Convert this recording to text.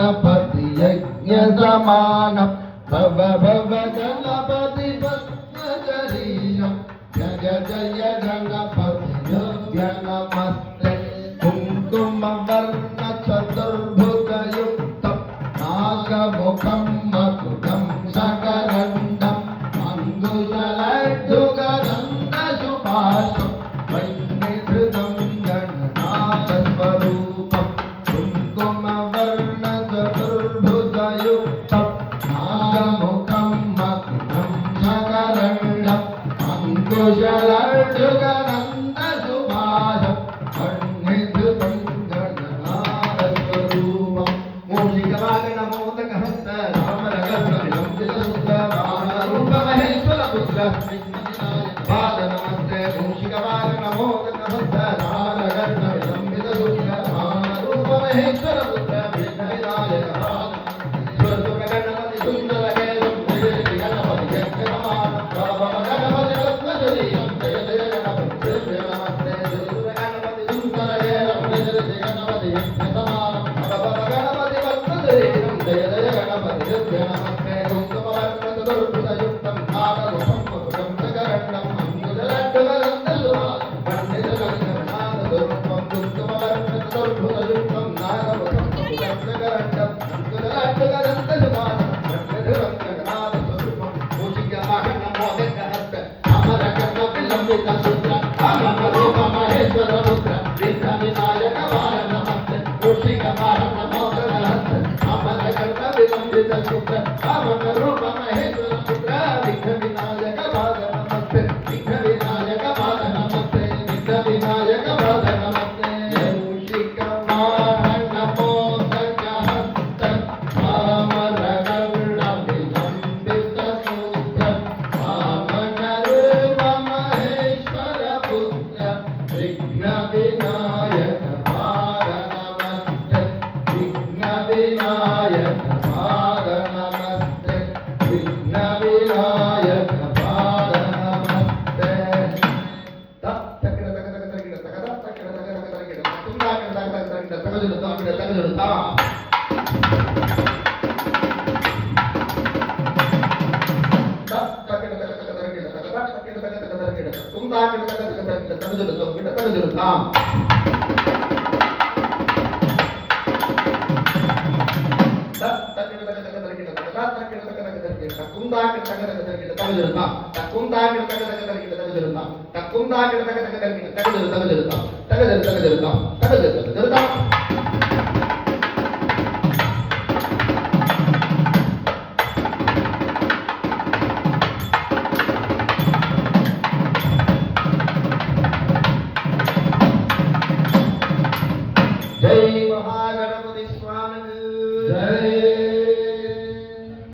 गणपति यज्ञ समानम भव भव गणपति भस्मशरीरम जय जय गणपति योग्य नमस्ते कुंकुम वर्ण चतुर्भुजयुक्तम नागमुखम मकुटम शकरंडम अंगुशलड्डुगदंड सुभाषम वैनिधृतं गणनाथ स्वरूपम कुंकुम वर्ण चतुर्भुजयुक्तम नागमुखम मकुटम शकरंडम अंगुशलड्डुगदंड सुभाषम वैनिधृतं गणनाथ स्वरूपम मूषिकवाहन मोदकहस्त रामरगद्रविलं चित्रसुन्दररूपमहेश्वर पुत्र पाद नमस्ते मूषिकवाहन मोदकहस्त रामरगद्रविलं चित्रसुन्दररूपमहेश्वर पुत्र विघ्नविनायक गणपति सुंदर केशव जय जय गणपति जय नमः गणपति भस्मशरीरं जय जय गणपति जय नमस्ते गणपति सुंदर केशव जय जय गणपति जय नमः गणपति भस्मशरीरं जय जय गणपति जय नमस्ते कुंकुम वर्ण चतुर्भुजयुक्तं नागमुखं मकुटं शकरण्डं अंगुशलड्डुगदंड सुभाषं वैनिधृतं गणनाथ स्वरूपं कुंकुम वर्ण चतुर्भुजयुक्तं नागमुखं मकुटं शकरण्डं अंगुशलड्डुगदंड सुभाषं वैनिधृतं गणनाथ स्वरूपं मूषिकवाहन मोदकहस्त रामरगद्रविलं चित्रसूत्रमहेश्वर पुत्र विघ्नविनायक नमस्ते मूषिकवाहन मोदकहस्त रामरगद्रविलं चित्रसूत्रमहेश्वर पुत्र विघ्नविनायक नमस्ते विघ्नविनायक नमस्ते विघ्नविनायक नमस्ते मूषिकवाहन मोदकहस्त रामरगद्रविलं चित्रसूत्रमहेश्वर पुत्र विघ्नविनायक नमस्ते विघ्नविनायक नमस्ते विघ्नविनायक नमस्ते तकुंदा